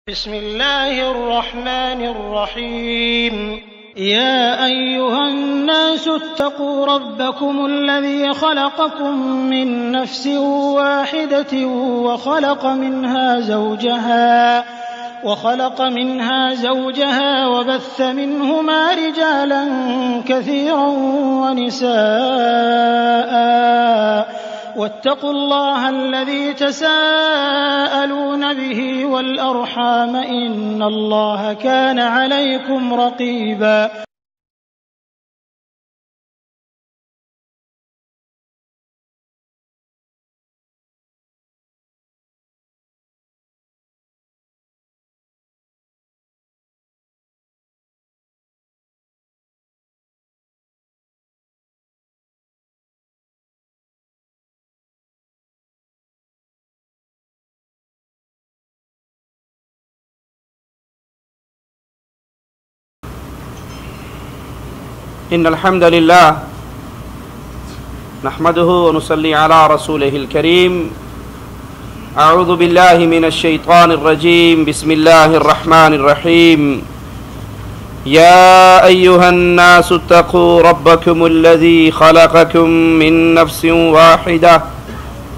بسم الله الرحمن الرحيم يا أيها الناس اتقوا ربكم الذي خلقكم من نفس واحدة وخلق منها زوجها وبث منهما رجالا كثيرا ونساء واتقوا الله الذي تساءلون به والأرحام إن الله كان عليكم رقيبا إن الحمد لله نحمده ونصلي على رسوله الكريم أعوذ بالله من الشيطان الرجيم بسم الله الرحمن الرحيم يا أيها الناس اتقوا ربكم الذي خلقكم من نفس واحدة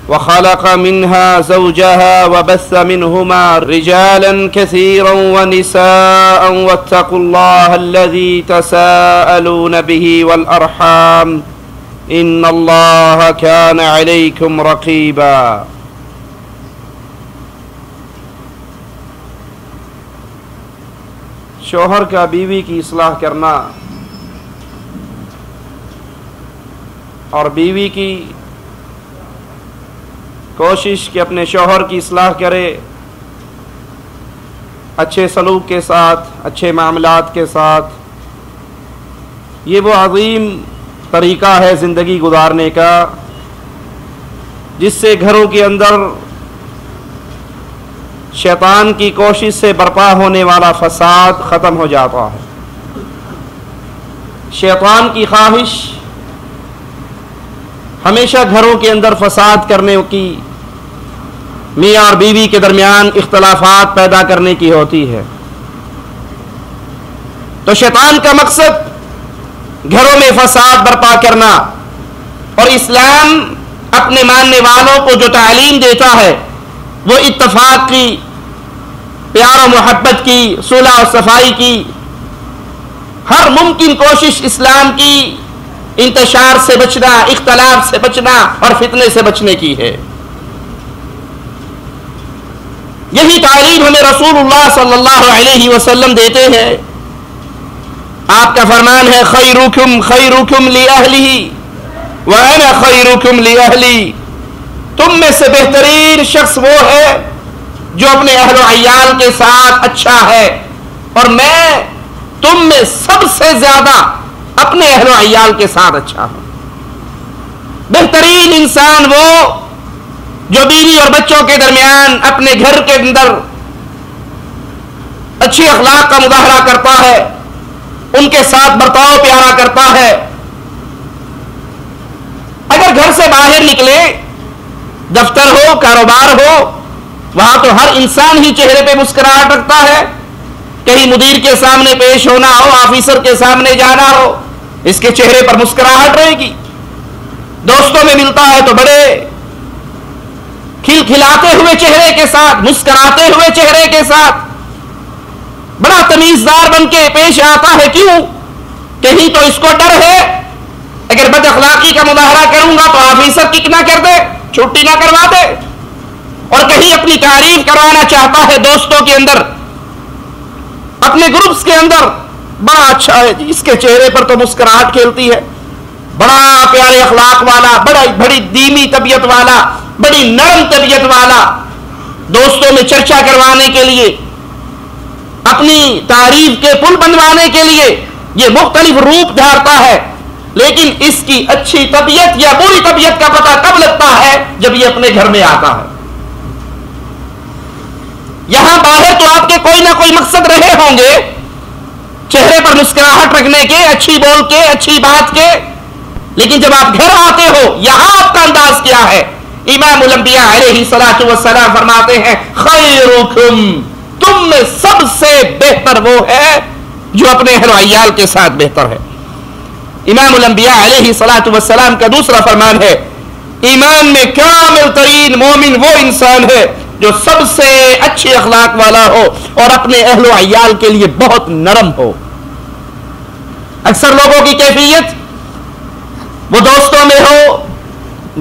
وخلق منها زوجها وبث منهما رجالا كثيرا ونساء واتقوا الله الذي تساءلون به والأرحام إن الله كان عليكم رقيبا شوہر کا بیوی کی اصلاح کرنا اور بیوی کی کوشش کہ اپنے شوہر کی اصلاح کرے، اچھے سلوک کے ساتھ، اچھے معاملات کے ساتھ، یہ وہ عظیم طریقہ ہے زندگی گزارنے کا جس سے گھروں کے اندر شیطان کی کوشش سے برپا ہونے والا فساد ختم ہو جاتا ہے۔ شیطان کی خواہش ہمیشہ گھروں کے اندر فساد کرنے کی، میاں اور بیوی کے درمیان اختلافات پیدا کرنے کی ہوتی ہے۔ تو شیطان کا مقصد گھروں میں فساد برپا کرنا، اور اسلام اپنے ماننے والوں کو جو تعلیم دیتا ہے وہ اتفاق کی، پیار و محبت کی، صلح و صفائی کی، ہر ممکن کوشش اسلام کی انتشار سے بچنا، اختلاف سے بچنا اور فتنے سے بچنے کی ہے۔ یہی تعلیم ہمیں رسول اللہ صلی اللہ علیہ وسلم دیتے ہیں۔ آپ کا فرمان ہے خیرکم خیرکم لأہلہ وأنا خیرکم لأہلی، تم میں سے بہترین شخص وہ ہے جو اپنے اہل و عیال کے ساتھ اچھا ہے، اور میں تم میں سب سے زیادہ اپنے اہل و عیال کے ساتھ اچھا ہوں۔ بہترین انسان وہ جو بیوی اور بچوں کے درمیان اپنے گھر کے اندر اچھی اخلاق کا مظاہرہ کرتا ہے، ان کے ساتھ برتاؤ پیارا کرتا ہے۔ اگر گھر سے باہر نکلے، دفتر ہو، کاروبار ہو، وہاں تو ہر انسان ہی چہرے پہ مسکراہٹ رکھتا ہے۔ کہیں مدیر کے سامنے پیش ہونا ہو، آفیسر کے سامنے جانا ہو، اس کے چہرے پر مسکراہٹ رہے گی۔ دوستوں میں ملتا ہے تو بڑے کھلکھلاتے ہوئے چہرے کے ساتھ، مسکراتے ہوئے چہرے کے ساتھ بڑا تمیزدار بن کے پیش آتا ہے۔ کیوں؟ کہیں تو اس کو ڈر ہے اگر بد اخلاقی کا مظاہرہ کروں گا تو آفیسر کک نہ کر دے، چھٹی نہ کروا دے، اور کہیں اپنی تعریف کروانا چاہتا ہے دوستوں کے اندر، اپنے گروپس کے اندر، بڑا اچھا ہے، اس کے چہرے پر تو مسکراہٹ کھیلتی ہے، بڑا پیارے اخلاق والا، بڑی دھیمی طبیعت والا، بڑی نرم طبیعت والا۔ دوستوں میں چرچا کروانے کے لیے، اپنی تعریف کے پل بنوانے کے لیے یہ مختلف روپ دھارتا ہے، لیکن اس کی اچھی طبیعت یا بری طبیعت کا پتہ کب لگتا ہے؟ جب یہ اپنے گھر میں آتا ہے۔ یہاں باہر تو آپ کے کوئی نہ کوئی مقصد رہے ہوں گے، چہرے پر مسکراہٹ رکھنے کے، اچھی بول کے، اچھی بات کے، لیکن جب آپ گھر آتے ہو یہاں آپ کا انداز کیا ہے؟ امام الانبیاء علیہ الصلوۃ والسلام فرماتے ہیں خیرکم، تم میں سے بہتر وہ ہے جو اپنے اہل و عیال کے ساتھ بہتر ہے۔ امام الانبیاء علیہ الصلوۃ والسلام کا دوسرا فرمان ہے، ایمان میں کامل ترین مومن وہ انسان ہے جو سب سے اچھے اخلاق والا ہو اور اپنے اہل و عیال کے لیے بہت نرم ہو۔ اکثر لوگوں کی کیفیت وہ دوستوں میں ہو،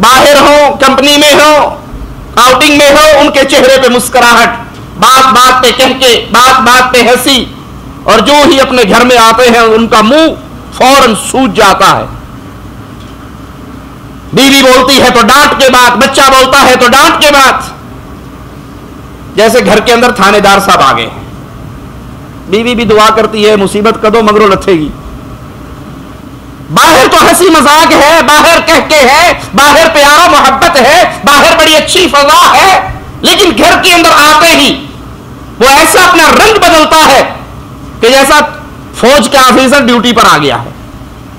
باہر ہو، کمپنی میں ہو، آؤٹنگ میں ہو، ان کے چہرے پہ مسکراہٹ، بات بات پہ کہہ کے، بات بات پہ ہنسی، اور جو ہی اپنے گھر میں آتے ہیں ان کا منہ فوراً سوج جاتا ہے۔ بیوی بولتی ہے تو ڈانٹ کے بات، بچہ بولتا ہے تو ڈانٹ کے بات، جیسے گھر کے اندر تھانے دار صاحب آ گئے۔ بیوی بھی دعا کرتی ہے مصیبت کدو مگرو لتھے گی۔ باہر تو ہنسی مذاق ہے، باہر کہہ کے ہے، باہر پیار و محبت ہے، باہر بڑی اچھی فضا ہے، لیکن گھر کے اندر آتے ہی وہ ایسا اپنا رنگ بدلتا ہے کہ جیسا فوج کا آفیسر ڈیوٹی پر آ گیا ہے۔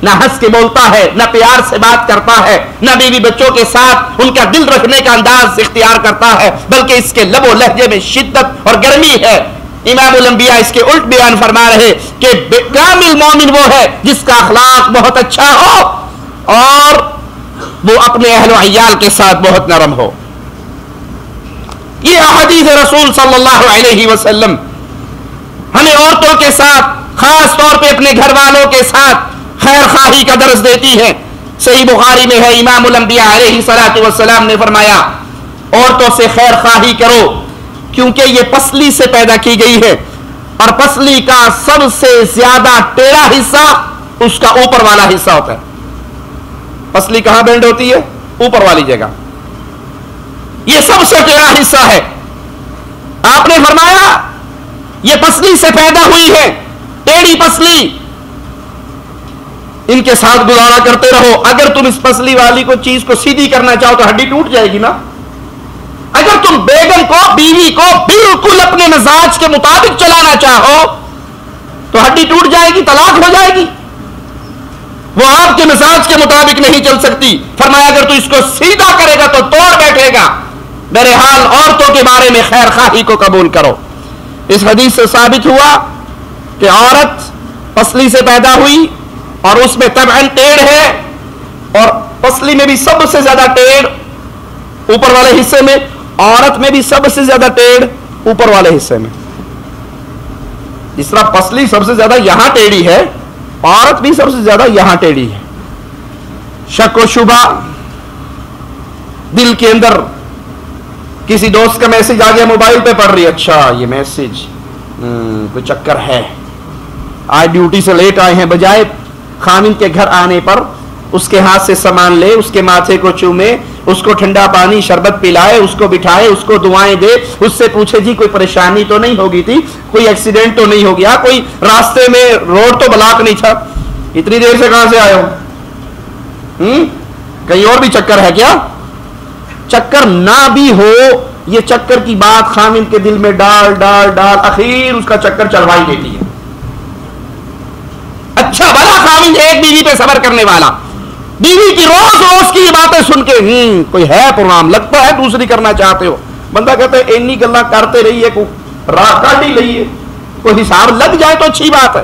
نہ ہنس کے بولتا ہے، نہ پیار سے بات کرتا ہے، نہ بیوی بچوں کے ساتھ ان کا دل رکھنے کا انداز اختیار کرتا ہے، بلکہ اس کے لب و لہجے میں شدت اور گرمی ہے۔ امام الانبیاء اس کے الٹ بیان فرما رہے کہ کامل مومن وہ ہے جس کا اخلاق بہت اچھا ہو اور وہ اپنے اہل و عیال کے ساتھ بہت نرم ہو۔ یہ احادیث رسول صلی اللہ علیہ وسلم ہمیں عورتوں کے ساتھ، خاص طور پہ اپنے گھر والوں کے ساتھ خیر خواہی کا درس دیتی ہے۔ صحیح بخاری میں ہے، امام الانبیاء علیہ الصلوۃ والسلام نے فرمایا عورتوں سے خیر خواہی کرو کیونکہ یہ پسلی سے پیدا کی گئی ہے، اور پسلی کا سب سے زیادہ ٹیڑھا حصہ اس کا اوپر والا حصہ ہوتا ہے۔ پسلی کہاں بینڈ ہوتی ہے؟ اوپر والی جگہ، یہ سب سے ٹیڑھا حصہ ہے۔ آپ نے فرمایا یہ پسلی سے پیدا ہوئی ہے، ٹیڑھی پسلی، ان کے ساتھ گزارا کرتے رہو۔ اگر تم اس پسلی والی کو چیز کو سیدھی کرنا چاہو تو ہڈی ٹوٹ جائے گی نا۔ اگر تم بیگم کو، بیوی کو بالکل اپنے مزاج کے مطابق چلانا چاہو تو ہڈی ٹوٹ جائے گی، طلاق ہو جائے گی۔ وہ آپ کے مزاج کے مطابق نہیں چل سکتی۔ فرمایا اگر تو اس کو سیدھا کرے گا تو توڑ بیٹھے گا۔ بہرحال عورتوں کے بارے میں خیر خواہی کو قبول کرو۔ اس حدیث سے ثابت ہوا کہ عورت پسلی سے پیدا ہوئی اور اس میں طبعاً ٹیڑھ ہے، اور پسلی میں بھی سب سے زیادہ ٹیڑھ اوپر والے حصے میں، عورت میں بھی سب سے زیادہ ٹیڑھ اوپر والے حصے میں۔ جس طرح پسلی سب سے زیادہ یہاں ٹیڑھی ہے، عورت بھی سب سے زیادہ یہاں ٹیڑھی ہے۔ شک و شبہ دل کے اندر، کسی دوست کا میسج آ گیا موبائل پہ پڑھ رہی، اچھا یہ میسج کوئی چکر ہے، آج ڈیوٹی سے لیٹ آئے ہیں، بجائے خامند کے گھر آنے پر اس کے ہاتھ سے سامان لے، اس کے ماتھے کو چومے، اس کو ٹھنڈا پانی شربت پلائے، اس کو بٹھائے، اس کو دعائیں دے، اس سے پوچھے جی کوئی پریشانی تو نہیں ہوگی تھی، کوئی ایکسیڈنٹ تو نہیں ہو گیا، کوئی راستے میں روڈ تو بلاک نہیں تھا، اتنی دیر سے کہاں سے آئے ہو، کہیں اور بھی چکر ہے کیا؟ چکر نہ بھی ہو، یہ چکر کی بات خامند کے دل میں ڈال ڈال ڈال اخیر اس کا چکر چلوائی دیتی ہے۔ اچھا بھلا خامند ایک بیوی پہ صبر کرنے والا، بیوی کی روز روز کی باتیں سن کے کوئی ہے پروگرام، لگتا ہے دوسری کرنا چاہتے ہو، بندہ کہتا ہے اینی گلا کرتے رہیے، کو راہ کاٹ ہی لئیے، کوئی حساب لگ جائے تو اچھی بات ہے۔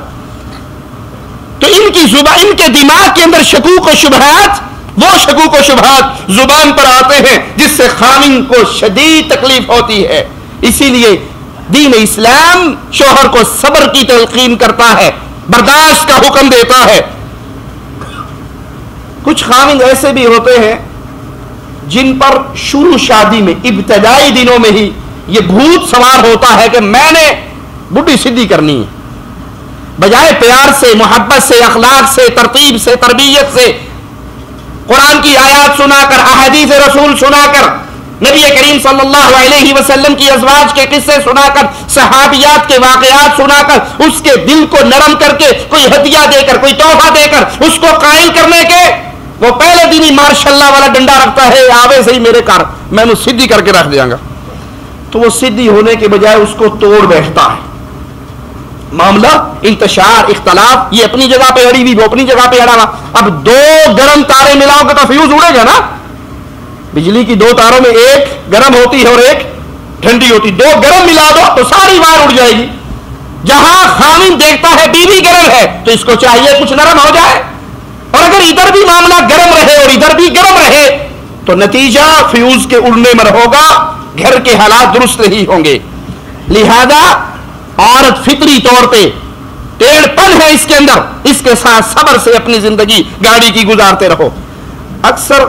تو ان کی زبان، ان کے دماغ کے اندر شکوک و شبہات، وہ شکوک و شبہات زبان پر آتے ہیں جس سے خامند کو شدید تکلیف ہوتی ہے۔ اسی لیے دین اسلام شوہر کو صبر کی تلقین کرتا ہے، برداشت کا حکم دیتا ہے۔ کچھ خامند ایسے بھی ہوتے ہیں جن پر شروع شادی میں، ابتدائی دنوں میں ہی یہ بھوت سوار ہوتا ہے کہ میں نے بڈھی سیدھی کرنی ہے، بجائے پیار سے، محبت سے، اخلاق سے، ترتیب سے، تربیت سے، قرآن کی آیات سنا کر، احادیث رسول سنا کر، نبی کریم صلی اللہ علیہ وسلم کی ازواج کے قصے سنا کر، صحابیات کے واقعات سنا کر، اس کے دل کو نرم کر کے، کوئی ہدیہ دے کر، کوئی تحفہ دے کر اس کو قائل کرنے کے، وہ پہلے دن ہی ماشاء اللہ والا ڈنڈا رکھتا ہے، آوے سے ہی میرے کار میں نے سیدھی کر کے رکھ دیا گا، تو وہ سیدھی ہونے کے بجائے اس کو توڑ بیٹھتا ہے۔ معاملہ انتشار، اختلاف، یہ اپنی جگہ پہ اڑی ہوئی، وہ اپنی جگہ پہ اڑا ہوا۔ اب دو گرم تارے ملاؤ گے تو فیوز اڑے گا نا۔ بجلی کی دو تاروں میں ایک گرم ہوتی ہے اور ایک ٹھنڈی ہوتی، دو گرم ملا دو تو ساری وائر اڑ جائے گی۔ جہاں خاوند دیکھتا ہے بیوی گرم ہے تو اس کو چاہیے کچھ نرم ہو جائے، اور اگر ادھر بھی معاملہ گرم رہے اور ادھر بھی گرم رہے تو نتیجہ فیوز کے اڑنے میں ہوگا، گھر کے حالات درست نہیں ہوں گے۔ لہذا عورت فطری طور پہ ٹیڑھ پن ہے اس کے اندر، اس کے ساتھ صبر سے اپنی زندگی گاڑی کی گزارتے رہو۔ اکثر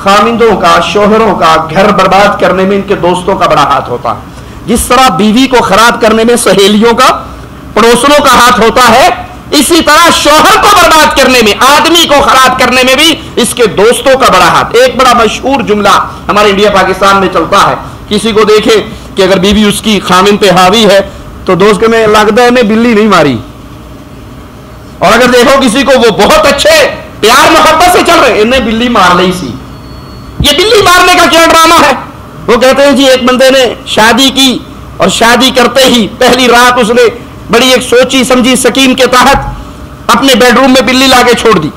خاوندوں کا، شوہروں کا گھر برباد کرنے میں ان کے دوستوں کا بڑا ہاتھ ہوتا ہے۔ جس طرح بیوی کو خراب کرنے میں سہیلیوں کا، پڑوسنوں کا ہاتھ ہوتا ہے، اسی طرح شوہر کو برباد کرنے میں، آدمی کو خراب کرنے میں بھی اس کے دوستوں کا بڑا ہاتھ۔ ایک بڑا مشہور جملہ ہمارے انڈیا پاکستان میں چلتا ہے، کسی کو دیکھے کہ اگر بیوی اس کی خامن پہ حاوی ہے تو دوست کے میں لگتا ہے میں بلی نہیں ماری، اور اگر دیکھو کسی کو وہ بہت اچھے پیار محبت سے چل رہے، انہیں بلی مار لی سی۔ یہ بلی مارنے کا کیا ڈرامہ ہے؟ وہ کہتے ہیں جی ایک بندے نے شادی کی اور شادی کرتے ہی پہلی رات اس نے بڑی ایک سوچی سمجھی سکیم کے تحت اپنے بیڈ روم میں بلی لا کے چھوڑ دی۔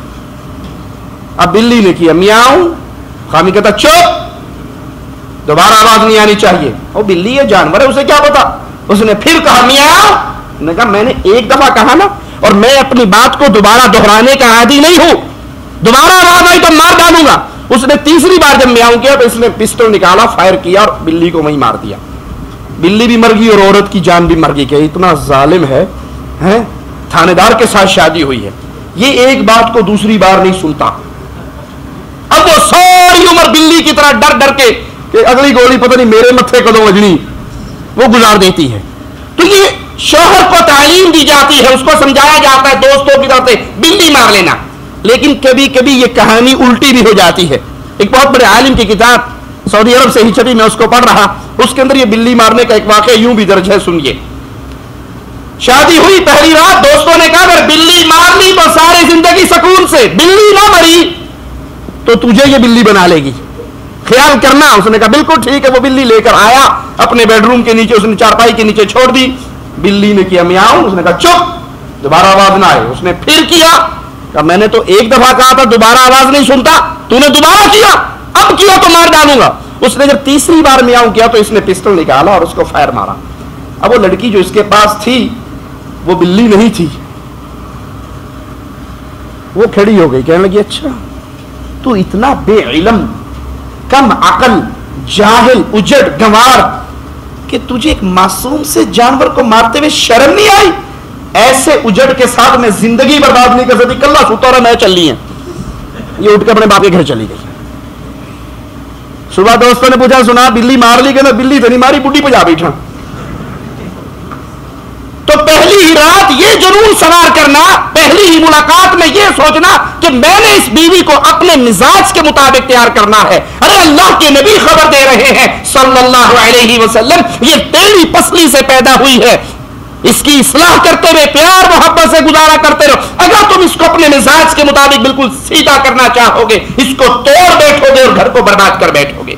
اب بلی نے کیا میاؤں، خامی کہتا چپ، دوبارہ آواز نہیں آنی چاہیے، وہ بلی ہے جانور ہے اسے کیا پتا۔ اس نے پھر کہا میاؤں، نے کہا میں نے ایک دفعہ کہا نا، اور میں اپنی بات کو دوبارہ دہرانے کا عادی نہیں ہوں، دوبارہ آواز آئی تو مار ڈالوں گا۔ اس نے تیسری بار جب میاؤں کیا تو اس نے پسٹل نکالا، فائر کیا اور بلی کو وہیں مار دیا۔ بلی بھی مر گئی اور عورت کی جان بھی مر گئی کہ اتنا ظالم ہے، تھانے دار کے ساتھ شادی ہوئی ہے، یہ ایک بات کو دوسری بار نہیں سنتا۔ اب وہ ساری عمر بلی کی طرح ڈر ڈر کے کہ اگلی گولی پتہ نہیں میرے متھے کدوں وجنی، وہ گزار دیتی ہے۔ تو یہ شوہر کو تعلیم دی جاتی ہے، اس کو سمجھایا جاتا ہے دوستوں کی طرف سے بلی مار لینا، لیکن کبھی کبھی یہ کہانی الٹی بھی ہو جاتی ہے۔ ایک بہت بڑے عالم کی کتاب سعودی عرب سے ہی چھپی، میں اس کو پڑھ رہا، اس کے اندر یہ بلی مارنے کا ایک واقعہ یوں بھی درج ہے، سنیے۔ شادی ہوئی پہلی رات، دوستوں نے کہا اگر بلی مار لی تو ساری زندگی سکون سے، بلی نہ مری تو تجھے یہ بلی بنا لے گی، خیال کرنا۔ اس نے کہا بالکل ٹھیک ہے، وہ بلی لے کر آیا اپنے بیڈ روم کے نیچے، اس نے چارپائی کے نیچے چھوڑ دی۔ بلی نے کیا میاؤں، اس نے کہا چپ، دوبارہ آواز نہ آئے۔ اس نے پھر کیا، کہا میں نے تو ایک دفعہ کہا تھا دوبارہ آواز نہیں سنتا، تو نے دوبارہ کیا، اب کیا تو مار ڈالوں گا۔ اس نے جب تیسری بار میاؤں کیا تو اس نے پسٹل نکالا اور اس کو فائر مارا۔ اب وہ لڑکی جو اس کے پاس تھی وہ بلی نہیں تھی، وہ کھڑی ہو گئی، کہنے لگی اچھا تو اتنا بے علم، کم عقل، جاہل، اجڑ، گنوار کہ تجھے ایک معصوم سے جانور کو مارتے ہوئے شرم نہیں آئی؟ ایسے اجڑ کے ساتھ میں زندگی برباد نہیں کر سکتی، کلّا ستا رہا میں چل لی ہیں۔ یہ اٹھ کے اپنے باپ کے گھر چلی گئی۔ صبح دوستوں نے پوچھا سنا بلی مار لی؟ کہ بلی تو نہیں ماری، بڈھی پہ جا بیٹھا۔ تو پہلی ہی رات یہ جنون سوار کرنا، پہلی ہی ملاقات میں یہ سوچنا کہ میں نے اس بیوی کو اپنے مزاج کے مطابق تیار کرنا ہے۔ ارے اللہ کے نبی خبر دے رہے ہیں صلی اللہ علیہ وسلم، یہ ٹیڑھی پسلی سے پیدا ہوئی ہے، اس کی اصلاح کرتے ہوئے پیار محبت سے گزارا کرتے رہو۔ اگر تم اس کو اپنے مزاج کے مطابق بالکل سیدھا کرنا چاہو گے، اس کو توڑ بیٹھو گے اور گھر کو برباد کر بیٹھو گے۔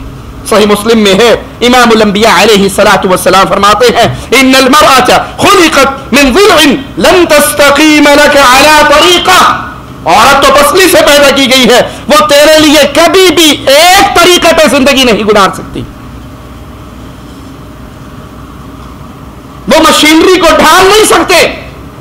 صحیح مسلم میں ہے، امام الانبیاء علیہ الصلوۃ والسلام فرماتے ہیں ان المرأة خلقت من ضلع لن تستقیم لك على طریقہ، عورت تو پسلی سے پیدا کی گئی ہے، وہ تیرے لیے کبھی بھی ایک طریقے پہ زندگی نہیں گزار سکتی۔ وہ مشینری کو ڈھال نہیں سکتے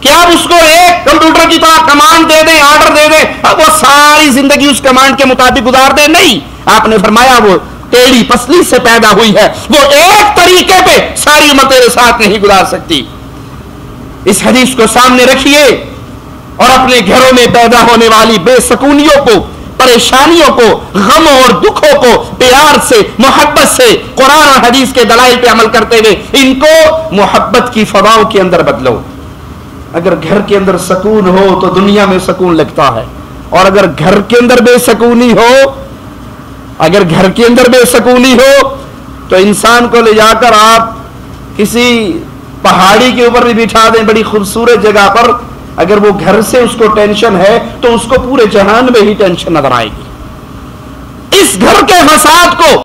کہ آپ اس کو ایک کمپیوٹر کی طرح کمانڈ دے دیں، آرڈر دے دیں، اب وہ ساری زندگی اس کمانڈ کے مطابق گزار دیں، نہیں۔ آپ نے فرمایا وہ ٹیڑھی پسلی سے پیدا ہوئی ہے، وہ ایک طریقے پہ ساری عمر تیرے ساتھ نہیں گزار سکتی۔ اس حدیث کو سامنے رکھیے اور اپنے گھروں میں پیدا ہونے والی بے سکونیوں کو، پریشانیوں کو، غموں اور دکھوں کو پیار سے، محبت سے، قرآن اور حدیث کے دلائل پہ عمل کرتے ہوئے ان کو محبت کی فضاؤں کے اندر بدلو۔ اگر گھر کے اندر سکون ہو تو دنیا میں سکون لگتا ہے، اور اگر گھر کے اندر بے سکونی ہو، اگر گھر کے اندر بے سکونی ہو تو انسان کو لے جا کر آپ کسی پہاڑی کے اوپر بھی بٹھا دیں، بڑی خوبصورت جگہ پر، اگر وہ گھر سے اس کو ٹینشن ہے تو اس کو پورے جہان میں ہی ٹینشن نظر آئے گی۔ اس گھر کے فساد کو